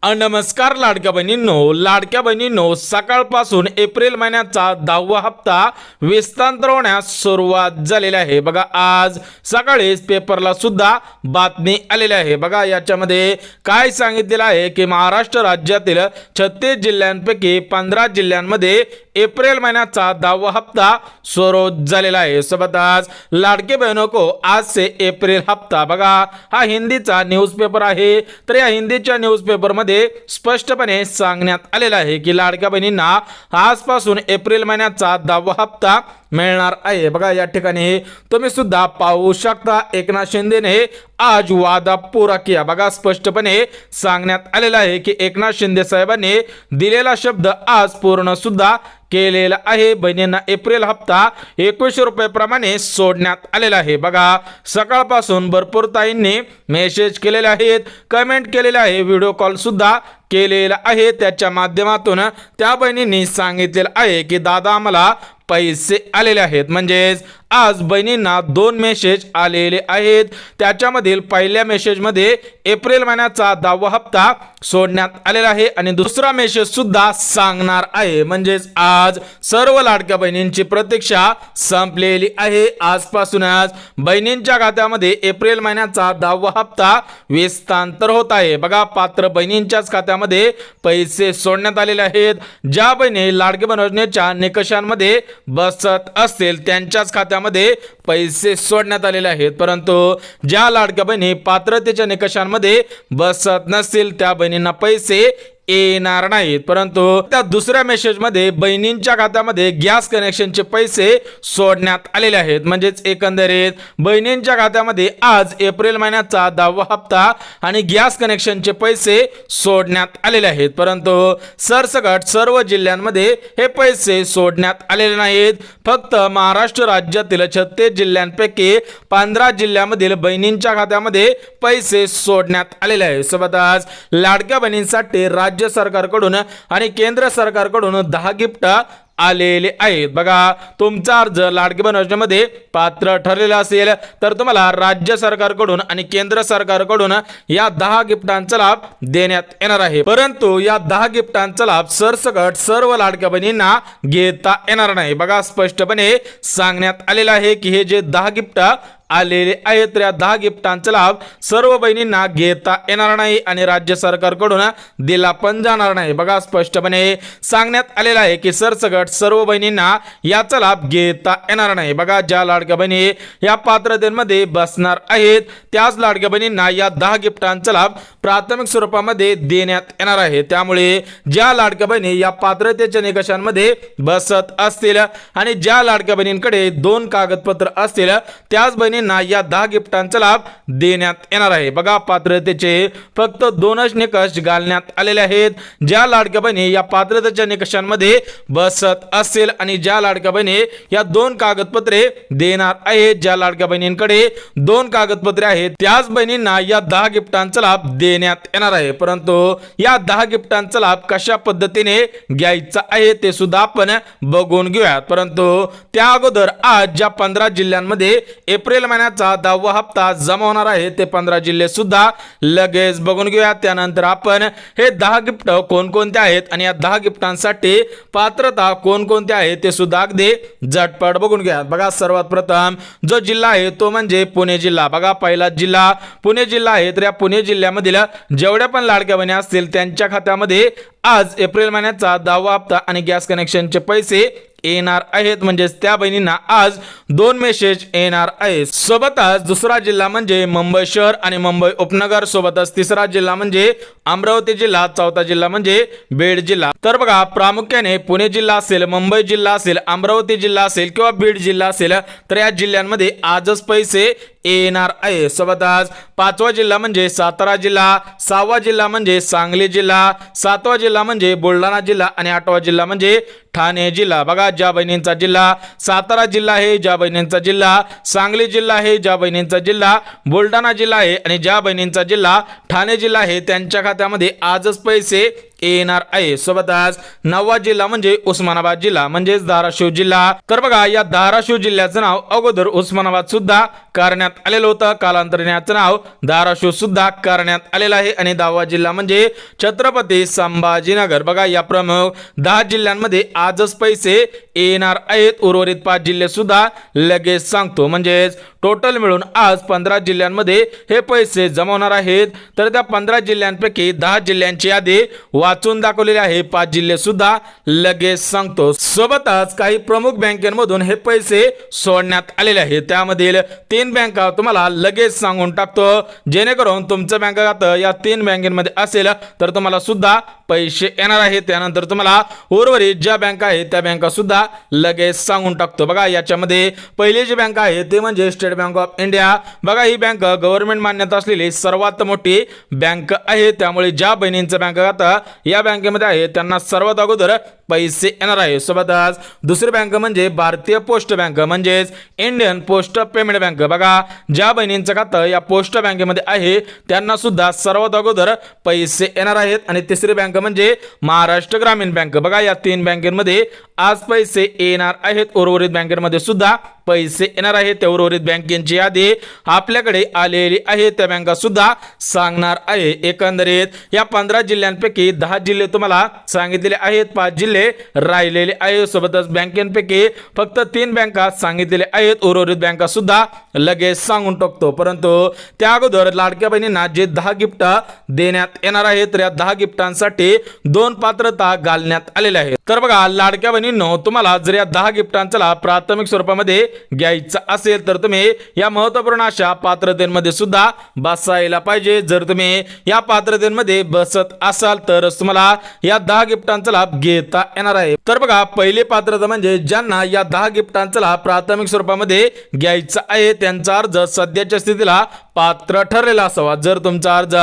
नमस्कार लाडक्या बहिणींनो सकाळपासून एप्रिल महिन्याचा 10वा हप्ता विस्तांतर होण्यास सुरुवात झालेली आहे। बघा आज सकाळीच पेपरला सुद्धा बातमी आलेली आहे। बघा याच्यामध्ये काय सांगितलेलं आहे की महाराष्ट्र राज्यातील 36 जिल्ह्यांपैकी 15 जिल्ह्यांमध्ये एप्रिल महिन्याचा 10वा हप्ता सुरू झालेला आहे। सोबतच लाडके बहनों को आज से एप्रिल हप्ता, बघा हा हिंदीचा न्यूजपेपर आहे। तर या हिंदीच्या न्यूजपेपर मध्ये स्पष्टपणे सांगण्यात आलेलं आहे की लाडक्या बहिणींना आजपासून एप्रिल महिन्याचा 10वा हप्ता मिळणार आहे। बघा या ठिकाणी तुम्ही सुद्धा पाहू शकता एकनाथ शिंदेने आज वादा पूरा किया। बघा स्पष्टपणे सांगण्यात आलेलं आहे की एकनाथ शिंदे साहेबांनी दिलेला शब्द आज पूर्ण सुद्धा केलेला आहे। बहिणींना एप्रिल हप्ता 21 रुपये प्रमाणे सोडण्यात आलेला आहे। बघा सकाळपासून भरपूर ताईंनी मेसेज केलेले आहेत, कमेंट केलेले आहे, व्हिडिओ कॉल सुद्धा केलेला आहे। त्याच्या माध्यमातून त्या बहिणींनी सांगितलेलं आहे की दादा आम्हाला पैसे आलेले आहेत। म्हणजेच आज बहिणींना 2 मेसेज आलेले आहेत। त्याच्यामधील पहिल्या मेसेजमध्ये एप्रिल महिन्याचा 10वा हप्ता सोडण्यात आलेला आहे आणि दुसरा मेसेज सुद्धा सांगणार आहे। म्हणजेच आज सर्व लाडक्या बहिणींची प्रतीक्षा संपलेली आहे। आजपासूनच बहिणींच्या खात्यामध्ये एप्रिल महिन्याचा 10वा हप्ता विस्तांतर होत आहे। बघा पात्र बहिणींच्याच खात्यामध्ये पैसे सोडण्यात आलेले आहेत। ज्या बहिणी लाडके बहीण योजनेच्या निकषांमध्ये बसत असतील त्यांच्याच खात्यामध्ये पैसे सोडण्यात आलेले आहेत। परंतु ज्या लाडक्या बहिणी पात्रतेच्या निकषांमध्ये बसत नसतील त्या बहिणींना पैसे येणार नाहीत। परंतु त्या दुसऱ्या मेसेज मध्ये बहिणींच्या खात्यामध्ये गॅस कनेक्शनचे पैसे सोडण्यात आलेले आहेत। म्हणजेच एकंदरीत बहिणींच्या खात्यामध्ये आज एप्रिल महिन्याचा 10वा हप्ता आणि गॅस कनेक्शनचे पैसे सोडण्यात आलेले आहेत। परंतु सरसकट सर्व जिल्ह्यांमध्ये हे पैसे सोडण्यात आलेले नाहीत। फक्त महाराष्ट्र राज्यातील 36 जिल्ह्यांपैकी 15 जिल्ह्यांमधील बहिणींच्या खात्यामध्ये पैसे सोडण्यात आलेले आहेत। सोबतच लाडक्या बहिणींसाठी राज्य सरकारकडून आणि केंद्र सरकारकडून 10 गिफ्ट आलेले आहेत। बघा तुमचा अर्ज लाडकी बहीण योजनेमध्ये पात्र ठरलेला असेल तर तुम्हाला राज्य सरकारकडून आणि केंद्र सरकारकडून या 10 गिफ्टांचा लाभ देण्यात येणार आहे। परंतु या 10 गिफ्टांचा लाभ सरसकट सर्व लाडक्या बहिणींना घेता येणार नाही। बघा स्पष्टपणे सांगण्यात आलेलं आहे की हे जे 10 गिफ्ट आलेले आहेत त्या 10 गिफ्टांचा लाभ सर्व बहिणींना घेता येणार नाही आणि राज्य सरकारकडून दिला पण जाणार नाही। बघा स्पष्टपणे सांगण्यात आलेलं आहे की सरसकट सर्व बहिणींना याचा लाभ घेता येणार नाही। बघा ज्या लाडक्या बहिणी या पात्रतेमध्ये बसणार आहेत त्याच लाडक्या बहिणींना या 10 गिफ्टांचा लाभ प्राथमिक स्वरूपामध्ये देण्यात येणार आहे। त्यामुळे ज्या लाडक्या बहिणी या पात्रतेच्या निकषांमध्ये बसत असतील आणि ज्या लाडक्या बहिणींकडे 2 कागदपत्र असतील त्याच बहिणी या 10 गिफ्टांचा लाभ देण्यात येणार आहे। बघा पात्रतेचे फक्त 2च निकष घालण्यात आलेले आहेत। ज्या लाडक्या बहिणी या पात्रतेच्या निकषांमध्ये बसत असेल आणि ज्या लाडक्या बहिणी या 2 कागदपत्रे देणार आहेत, ज्या लाडक्या बहिणींकडे 2 कागदपत्रे आहेत त्याच बहिणींना या 10 गिफ्टांचा लाभ देण्यात येणार आहे। परंतु या 10 गिफ्टांचा लाभ कशा पद्धतीने घ्यायचा आहे ते सुद्धा आपण बघून घेऊयात। परंतु त्या अगोदर आज ज्या 15 जिल्ह्यांमध्ये एप्रिल महिन्याचा 10वा हप्ता जमा होणार आहे ते 15 जिल्हे सुद्धा लगेच बघून घेऊया। त्यानंतर आपण हे 10 गिफ्ट कोणकोणते आहेत आणि या 10 गिफ्टांसाठी पात्रता कोणकोणते आहे ते सुद्धा अगदी झटपट बघून घ्या। बघा सर्वात प्रथम जो जिल्हा आहे तो म्हणजे पुणे जिल्हा। बघा पहिला जिल्हा पुणे जिल्हा आहे। तर या पुणे जिल्ह्यामधील जेवढ्या पण लाडक्या बहिणी असतील त्यांच्या खात्यामध्ये आज एप्रिल महिन्याचा 10वा हप्ता आणि गॅस कनेक्शनचे पैसे येणार आहेत। म्हणजेच त्या बहिणींना आज 2 मेसेज येणार आहे। सोबतच दुसरा जिल्हा म्हणजे मुंबई शहर आणि मुंबई उपनगर, सोबतच तिसरा जिल्हा म्हणजे अमरावती जिल्हा, चौथा जिल्हा म्हणजे बीड जिल्हा। तर बघा प्रामुख्याने पुणे जिल्हा असेल, मुंबई जिल्हा असेल, अमरावती जिल्हा असेल किंवा बीड जिल्हा असेल तर या जिल्ह्यांमध्ये आजच पैसे येणार आहे। सोबतच 5वा जिल्हा म्हणजे सातारा जिल्हा, 6वा जिल्हा म्हणजे सांगली जिल्हा, 7वा जिल्हा म्हणजे बुलढाणा जिल्हा आणि 8वा जिल्हा म्हणजे ठाणे जिल्हा। बघा ज्या बहिणींचा जिल्हा सातारा जिल्हा आहे, ज्या बहिणींचा जिल्हा सांगली जिल्हा आहे, ज्या बहिणींचा जिल्हा बुलढाणा जिल्हा आहे आणि ज्या बहिणींचा जिल्हा ठाणे जिल्हा आहे त्यांच्या खात्यामध्ये आजच पैसे येणार आहे। सोबतच 9वा जिल्हा म्हणजे उस्मानाबाद जिल्हा म्हणजेच धाराशिव जिल्हा। तर बघा या धाराशिव जिल्ह्याचं नाव अगोदर उस्मानाबाद सुद्धा करण्यात आलेलं होतं. कालांतराने याचं नाव धाराशिव सुद्धा करण्यात आलेलं आहे. आणि 10वा जिल्हा म्हणजे छत्रपती संभाजीनगर. बघा या प्रमुख 10 जिल्ह्यांमध्ये आजच पैसे येणार आहेत. उर्वरित 5 जिल्हे सुद्धा लगेच सांगतो. म्हणजेच टोटल मिळून आज 15 जिल्ह्यांमध्ये हे पैसे जमा होणार आहेत. तर त्या 15 जिल्ह्यांपैकी 10 जिल्ह्यांची यादी वाचून दाखवलेली आहे. 5 जिल्हे सुद्धा लगेच सांगतो. सोबतच काही प्रमुख बँकेमधून हे पैसे सोडण्यात आलेले आहेत. त्यामधील 3 बँका तुम्हाला लगेच सांगून टाकतो, जेणेकरून तुमचं बँक खातं या 3 बँकेमध्ये असेल तर तुम्हाला सुद्धा पैसे येणार आहेत. त्यानंतर तुम्हाला उर्वरित ज्या बँका आहेत त्या बँका सुद्धा लगेच सांगून टाकतो. बघा याच्यामध्ये पहिली जी बँक आहे ते म्हणजे स्टेट बँक ऑफ इंडिया. बघा ही बँक गव्हर्नमेंट मान्यता असलेली सर्वात मोठी बँक आहे. त्यामुळे ज्या बहिणींचं बँक खातं या बँकेमध्ये आहे त्यांना सर्वात अगोदर पैसे येणार आहे. सोबतच दुसरी बँक म्हणजे भारतीय पोस्ट बँक म्हणजेच इंडियन पोस्ट पेमेंट बँक. बघा ज्या बहिणींचं खातं या पोस्ट बँकेमध्ये आहे त्यांना सुद्धा सर्वात अगोदर पैसे येणार आहेत. आणि तिसरी बँक म्हणजे महाराष्ट्र ग्रामीण बँक. बघा या 3 बँकेमध्ये आज पैसे येणार आहेत. उर्वरित बँकेमध्ये सुद्धा पैसे येणार आहेत. त्या उर्वरित बँकेची यादी आपल्याकडे आलेली आहे. त्या बँका सुद्धा सांगणार आहे. एकंदरीत या 15 जिल्ह्यांपैकी 10 जिल्हे तुम्हाला सांगितलेले आहेत, 5 जिल्हे राहिलेले आहेत. सोबतच बँकेपैकी फक्त 3 बँका सांगितलेले आहेत. उर्वरित बँका सुद्धा लगेच सांगून टाकतो. परंतु त्या अगोदर लाडक्या बहिणींना जे 10 गिफ्ट देण्यात येणार आहेत तर या 10 गिफ्टांसाठी 2 पात्रता घालण्यात आलेल्या आहेत. तर बघा लाडक्या बहिणींनो, तुम्हाला जर या 10 गिफ्टांचा लाभ प्राथमिक स्वरूपामध्ये घ्यायचा असेल तर तुम्ही या महत्त्वपूर्ण अशा पात्रतेमध्ये सुद्धा बसायला पाहिजे. जर तुम्ही या पात्रतेमध्ये बसत असाल तर तुम्हाला या 10 गिफ्टांचा लाभ घेता येणार आहे. तर बघा पहिली पात्रता म्हणजे ज्यांना या 10 गिफ्टांचा लाभ प्राथमिक स्वरूपामध्ये घ्यायचा आहे त्यांचा अर्ज सध्याच्या स्थितीला पात्र ठरलेला असावा. जर तुमचा अर्ज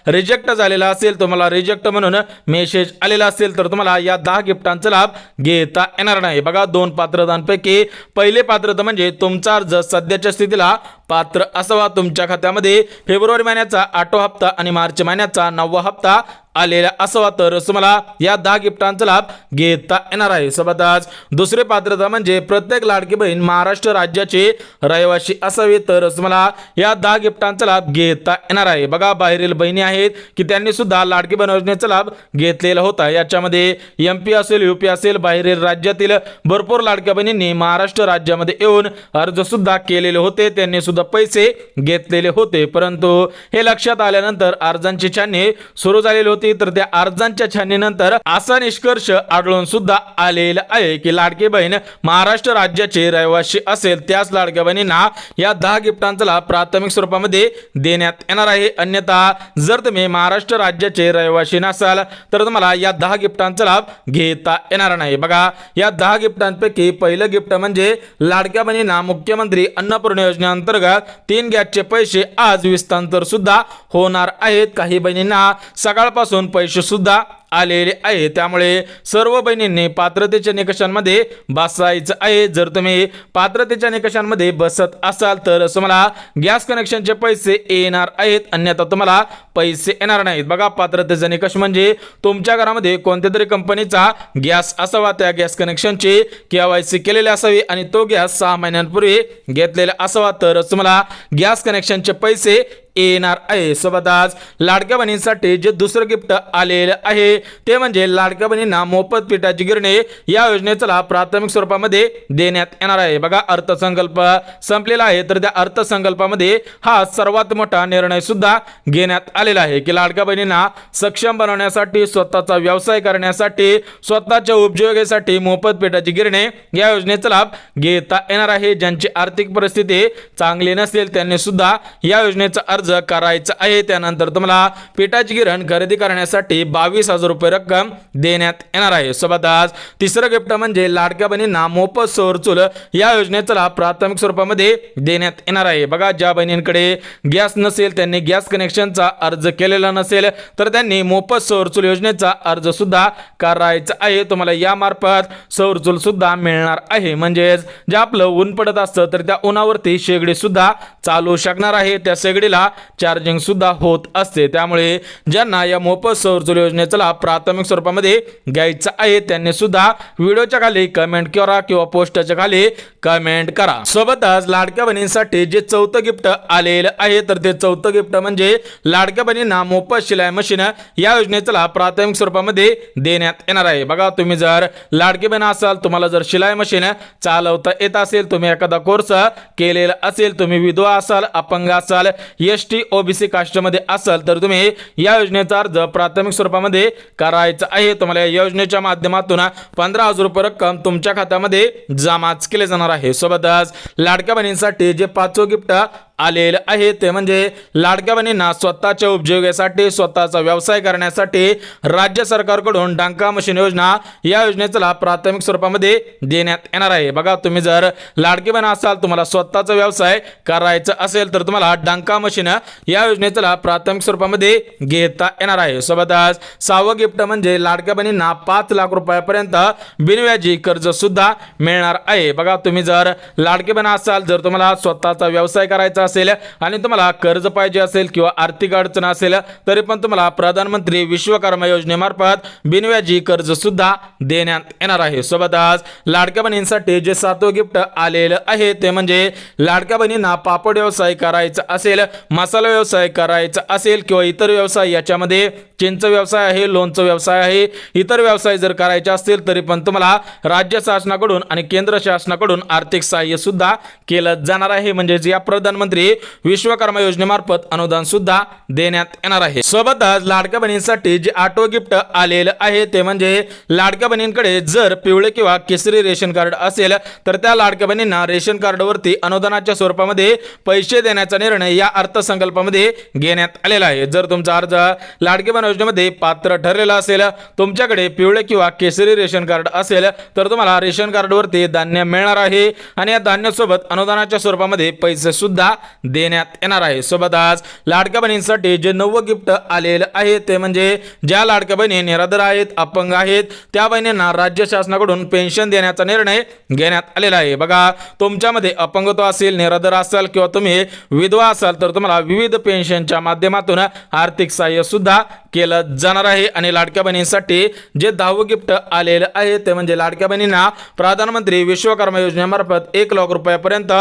रिजेक्ट झालेला असेल, तुम्हाला रिजेक्ट म्हणून मेसेज आलेला असेल तर तुम्हाला या 10 गिफ्टांचा लाभ घेता येणार नाही. बघा 2 पात्रतांपैकी पहिले पात्रता म्हणजे तुमचा अर्ज सध्याच्या स्थितीला पात्र असावा. तुमच्या खात्यामध्ये फेब्रुवारी महिन्याचा 8वा हप्ता आणि मार्च महिन्याचा 9वा हप्ता आलेला असावा तर तुम्हाला या 10 गिफ्टांचा लाभ घेता येणार आहे. सोबतच दुसरी पात्रता म्हणजे प्रत्येक लाडकी बहीण महाराष्ट्र राज्याचे रहिवासी असावी तर तुम्हाला या 10 गिफ्टांचा लाभ घेता येणार आहे. बघा बाहेरील बहिणी आहेत की त्यांनी सुद्धा लाडकी बहीण योजनेचा लाभ घेतलेला होता. याच्यामध्ये MP असेल, UP असेल, बाहेरील राज्यातील भरपूर लाडक्या बहिणींनी महाराष्ट्र राज्यामध्ये येऊन अर्ज सुद्धा केलेले होते. त्यांनी सुद्धा पैसे घेतलेले होते. परंतु हे लक्षात आल्यानंतर अर्जांची छाननी सुरू झालेली होती. तर त्या अर्जांच्या छाननीनंतर असा निष्कर्ष आढळून सुद्धा आलेला आहे की लाडकी बहीण महाराष्ट्र राज्याचे रहिवासी असेल त्याच लाडक्या बहिणींना या 10 गिफ्टांचा लाभ प्राथमिक स्वरूपामध्ये देण्यात येणार आहे. अन्यथा जर तुम्ही महाराष्ट्र राज्याचे रहिवासी नसाल तर तुम्हाला या 10 गिफ्टांचा लाभ घेता येणार नाही. बघा या 10 गिफ्टांपैकी पहिलं गिफ्ट म्हणजे लाडक्या बहिणींना मुख्यमंत्री अन्नपूर्णा योजनेअंतर्गत 3 गॅसचे पैसे आज विस्तांतर सुद्धा होणार आहेत. काही बहिणींना सकाळपासून पैसे सुद्धा आलेले आहे. त्यामुळे सर्व बहिणींनी पात्रतेच्या निकषांमध्ये बसायचं आहे. जर तुम्ही पात्रतेच्या निकषांमध्ये बसत असाल तर तुम्हाला गॅस कनेक्शनचे पैसे येणार आहेत, अन्यथा तुम्हाला पैसे येणार नाहीत. बघा पात्रतेचा निकष म्हणजे तुमच्या घरामध्ये कोणत्या तरी कंपनीचा गॅस असावा, त्या गॅस कनेक्शनची KYC केलेली असावी आणि तो गॅस 6 महिन्यांपूर्वी घेतलेला असावा तर तुम्हाला गॅस कनेक्शनचे पैसे येणार आहे. सोबतच लाडक्या बहिणींसाठी जे दुसरं गिफ्ट आलेलं आहे ते म्हणजे लाडक्या बहिणींना मोफत पिठाची गिरणी या योजनेचा लाभ प्राथमिक स्वरूपामध्ये देण्यात येणार आहे. बघा अर्थसंकल्प संपलेला आहे तर त्या अर्थसंकल्पामध्ये हा सर्वात मोठा निर्णय सुद्धा घेण्यात आलेला आहे की लाडक्या बहिणींना सक्षम बनवण्यासाठी, स्वतःचा व्यवसाय करण्यासाठी, स्वतःच्या उपजीविकेसाठी मोफत पिठाची गिरणी या योजनेचा लाभ घेता येणार आहे. ज्यांची आर्थिक परिस्थिती चांगली नसेल त्यांनी सुद्धा या योजनेचा अर्ज करायचा आहे. त्यानंतर तुम्हाला पिठाची गिरण खरेदी करण्यासाठी 22,000 रुपये रक्कम देण्यात येणार आहे. सोबतच तिसरं गिफ्ट म्हणजे लाडक्या बहिणींना मोफत सौर चूल या योजनेचा लाभ प्राथमिक स्वरूपामध्ये देण्यात येणार आहे. बघा ज्या बहिणींकडे गॅस नसेल, त्यांनी गॅस कनेक्शनचा अर्ज केलेला नसेल तर त्यांनी मोफत सौर चूल योजनेचा अर्ज सुद्धा करायचा आहे. तुम्हाला यामार्फत सौर चूल सुद्धा मिळणार आहे. म्हणजेच जे आपलं ऊन पडत असतं तर त्या उन्हावरती शेगडी सुद्धा चालू शकणार आहे. त्या शेगडीला चार्जिंग सुद्धा होत असते. त्यामुळे ज्यांना या मोफत सौर चूल योजनेचा लाभ प्राथमिक स्वरूपामध्ये घ्यायचा आहे त्यांनी सुद्धा व्हिडिओच्या खाली कमेंट करा किंवा पोस्टच्या खाली कमेंट करा। सोबतच लाडक्या बहिणींसाठी जे चौथं गिफ्ट आलेलं आहे तर ते चौथं गिफ्ट म्हणजे लाडक्या बहिणींना मोफत शिलाई मशीन या योजनेचा प्राथमिक स्वरूपामध्ये देण्यात येणार आहे। बघा तुम्ही जर लाडकी बहीण असाल, तुम्हाला जर शिलाई मशीन चालवता येत असेल, तुम्ही एखादा कोर्स केलेला असेल, तुम्ही विधवा असाल, अपंग असाल, एसटी ओबीसी कास्टमध्ये असाल तर तुम्ही या योजनेचा अर्ज प्राथमिक स्वरूपामध्ये करायचा आहे। तुम्हाला या योजनेच्या माध्यमातून 15,000 रुपये रक्कम तुमच्या खात्यामध्ये जमा केले जाणार आहे। सोबतच लाडक्या बहिणींसाठी जे पाचवं गिफ्ट आलेलं आहे ते म्हणजे लाडक्या बहिणींना स्वतःच्या उपजीविकेसाठी, स्वतःचा व्यवसाय करण्यासाठी राज्य सरकारकडून डंका मशीन योजना या योजनेचा प्राथमिक स्वरूपामध्ये देण्यात येणार आहे। बघा तुम्ही जर लाडकी बहीण असाल, तुम्हाला स्वतःचा व्यवसाय करायचा असेल तर तुम्हाला डंका मशीन या योजनेचा प्राथमिक स्वरूपामध्ये घेता येणार आहे। सोबतच सहावं गिफ्ट म्हणजे लाडक्या बहिणींना 5 लाख रुपयापर्यंत बिनव्याजी कर्ज सुद्धा मिळणार आहे। बघा तुम्ही जर लाडकी बहीण असाल, जर तुम्हाला स्वतःचा व्यवसाय करायचा असेल आणि तुम्हाला कर्ज पाहिजे असेल किंवा आर्थिक अडचण असेल तरी पण तुम्हाला प्रधानमंत्री विश्वकर्मा योजनेमार्फत बिनव्याजी कर्ज सुद्धा देण्यात येणार आहे। सोबतच लाडक्या बहिणींसाठी जे 7वं गिफ्ट आलेलं आहे ते म्हणजे लाडक्या बहिणींना पापड व्यवसाय करायचा असेल, मसाला व्यवसाय करायचा असेल किंवा इतर व्यवसाय, याच्यामध्ये चिंच व्यवसाय आहे, लोणचं व्यवसाय आहे, इतर व्यवसाय जर करायचे असतील तरी पण तुम्हाला राज्य शासनाकडून आणि केंद्र शासनाकडून आर्थिक सहाय्य सुद्धा केलं जाणार आहे। म्हणजे या प्रधानमंत्री विश्वकर्मा योजनेमार्फत अनुदान सुद्धा देण्यात येणार आहे। सोबतच लाडक्या बहिणींसाठी जे 8वं गिफ्ट आलेलं आहे ते म्हणजे लाडक्या बहिणींकडे जर पिवळे किंवा केसरी रेशन कार्ड असेल तर त्या लाडक्या बहिणींना रेशन कार्डवरती अनुदानाच्या स्वरूपामध्ये पैसे देण्याचा निर्णय या अर्थसंकल्पामध्ये घेण्यात आलेला आहे। जर तुमचा अर्ज लाडकी बहीण योजनेमध्ये पात्र ठरलेला असेल, तुमच्याकडे पिवळे किंवा केसरी रेशन कार्ड असेल तर तुम्हाला रेशन कार्डवरती धान्य मिळणार आहे आणि या धान्यासोबत अनुदानाच्या स्वरूपामध्ये पैसे सुद्धा देण्यात येणार आहे। सोबतच लाडक्या बहिणींसाठी जे 9वं गिफ्ट आलेलं आहे ते म्हणजे ज्या लाडक्या बहिणी निराधार आहेत, अपंग आहेत, त्या बहिणींना राज्य शासनाकडून पेन्शन देण्याचा निर्णय घेण्यात आलेला आहे। बघा तुमच्यामध्ये अपंगत्व असेल, निराधार असाल किंवा तुम्ही विधवा असाल तर तुम्हाला विविध पेन्शनच्या माध्यमातून आर्थिक सहाय्य सुद्धा केलं जाणार आहे। आणि लाडक्या बहिणींसाठी जे 10वं गिफ्ट आलेलं आहे ते म्हणजे लाडक्या बहिणींना प्रधानमंत्री विश्वकर्मा योजनेमार्फत 1 लाख रुपयापर्यंत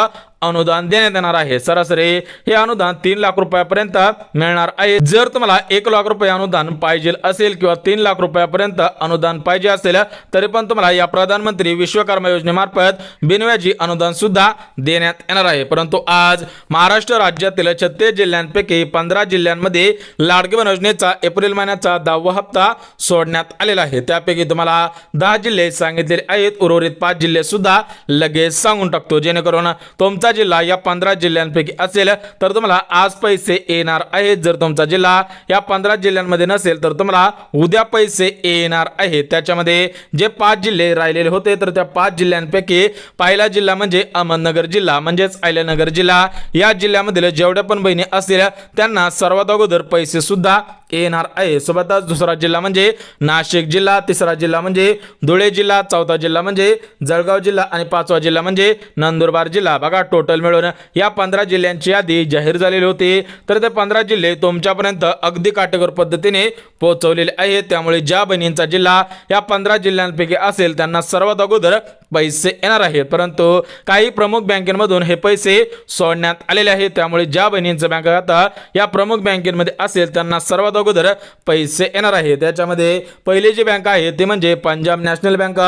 अनुदान देण्यात येणार आहे। सरासरी हे अनुदान 3 लाख रुपयापर्यंत मिळणार आहे। जर तुम्हाला 1 लाख रुपये अनुदान पाहिजे असेल किंवा 3 लाख रुपयापर्यंत अनुदान पाहिजे असेल तरी पण तुम्हाला या प्रधानमंत्री विश्वकर्मा योजनेमार्फत बिनव्याजी अनुदान सुद्धा देण्यात येणार आहे। परंतु आज महाराष्ट्र राज्यातील 36 जिल्ह्यांपैकी 15 जिल्ह्यांमध्ये लाडकी बहीण योजनेचा एप्रिल महिन्याचा 10वा हप्ता सोडण्यात आलेला आहे। त्यापैकी तुम्हाला 10 जिल्हे सांगितलेले आहेत, उर्वरित 5 जिल्हे सुद्धा लगेच सांगून टाकतो जेणेकरून तुमचा जिल्हा या 15 जिल्ह्यांपैकी असेल तर तुम्हाला आज पैसे येणार आहेत। जर तुमचा जिल्हा या 15 जिल्ह्यांमध्ये नसेल तर तुम्हाला उद्या पैसे येणार आहेत। त्याच्यामध्ये जे 5 जिल्हे राहिलेले होते तर त्या 5 जिल्ह्यांपैकी पहिला जिल्हा म्हणजे अहमदनगर जिल्हा म्हणजेच अहिल्यानगर जिल्हा, या जिल्ह्यामधील जेवढ्या पण बहिणी असतील त्यांना सर्वात अगोदर पैसे सुद्धा येणार आहे। सोबतच दुसरा जिल्हा म्हणजे नाशिक जिल्हा, तिसरा जिल्हा म्हणजे धुळे जिल्हा, चौथा जिल्हा म्हणजे जळगाव जिल्हा आणि 5वा जिल्हा म्हणजे नंदुरबार जिल्हा। बघा टोटल मिळून या 15 जिल्ह्यांची यादी जाहीर झालेली होती तर ते 15 जिल्हे तुमच्यापर्यंत अगदी काटेकोर पद्धतीने पोहोचवलेले आहेत। त्यामुळे ज्या बहिणींचा जिल्हा या 15 जिल्ह्यांपैकी असेल त्यांना सर्वात अगोदर पैसे येणार आहेत। परंतु काही प्रमुख बँकेमधून हे पैसे सोडण्यात आलेले आहेत। त्यामुळे ज्या बहिणींचं बँक खाता या प्रमुख बँकेमध्ये असेल त्यांना सर्वात अगोदर पैसे येणार आहेत। त्याच्यामध्ये पहिली जी बँक आहे ते म्हणजे पंजाब नॅशनल बँक,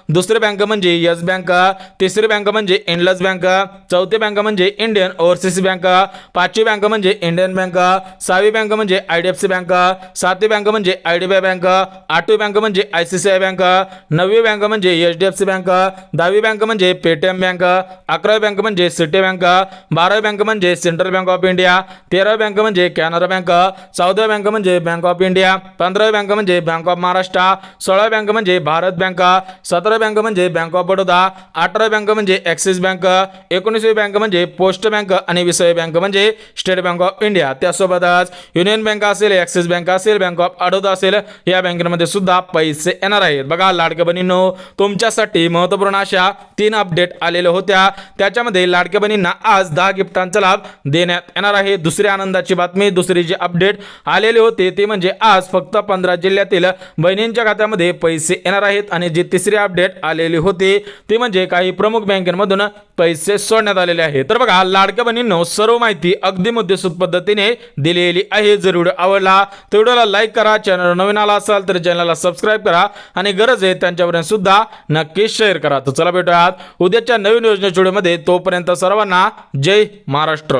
दुसरी बँक म्हणजे येस बँक, तिसरी बँक म्हणजे इंडस बँक, चौथी बँक म्हणजे इंडियन ओव्हरसीज बँक, पाचवी बँक म्हणजे इंडियन बँक, सहावी बँक म्हणजे आयडीएफसी बँक, सातवी बँक म्हणजे आयडीबीआय बँक, आठवी बँक म्हणजे आयसीसीआय बँक, नववी बँक म्हणजे एचडीएफसी बँक, 10वी बँक म्हणजे पेटीएम बँक, 11वी बँक म्हणजे सिटी बँक, 12वी बँक म्हणजे सेंट्रल बँक ऑफ इंडिया, 13वी बँक म्हणजे कॅनरा बँक, 14वी बँक म्हणजे बँक ऑफ इंडिया, 15वी बँक म्हणजे बँक ऑफ महाराष्ट्र, 16वी बँक म्हणजे भारत बँक, 17वी बँक म्हणजे बँक ऑफ बडोदा, 18वी बँक म्हणजे ॲक्सिस बँक, 19वी बँक म्हणजे पोस्ट बँक आणि 20वी बँक म्हणजे स्टेट बँक ऑफ इंडिया। त्यासोबतच युनियन बँक असेल, ॲक्सिस बँक असेल, बँक ऑफ बडोदा असेल, या बँकेमध्ये सुद्धा पैसे येणार आहेत। बघा लाडक्या बहिणींनो, तुमच्यासाठी महत्त्वपूर्ण अशा 3 अपडेट आलेल्या होत्या। त्याच्यामध्ये लाडक्या बहिणींना आज 10 गिफ्टांचा लाभ देण्यात येणार आहे। दुसरी आनंदाची बातमी, दुसरी जी अपडेट आलेली होती होते ते म्हणजे आज फक्त 15 जिल्ह्यातील बहिणींच्या खात्यामध्ये पैसे येणार आहेत आणि जी तिसरी अपडेट आलेली होती ती म्हणजे काही प्रमुख बँकांमधून पैसे सोडण्यात आलेले आहेत। तर बघा लाडक्या बहिणींनो सर्व माहिती अगदी मुद्देसूद पद्धतीने दिलेली आहे। जर व्हिडिओ आवडला तर व्हिडिओला लाईक करा, चॅनल नवीन आला असाल तर चॅनलला सबस्क्राईब करा आणि गरज आहे त्यांच्यापर्यंत सुद्धा नक्की शेअर करा। तर चला भेटूयात उद्याच्या नवीन योजनेच्या व्हिडिओमध्ये, तोपर्यंत सर्वांना जय महाराष्ट्र।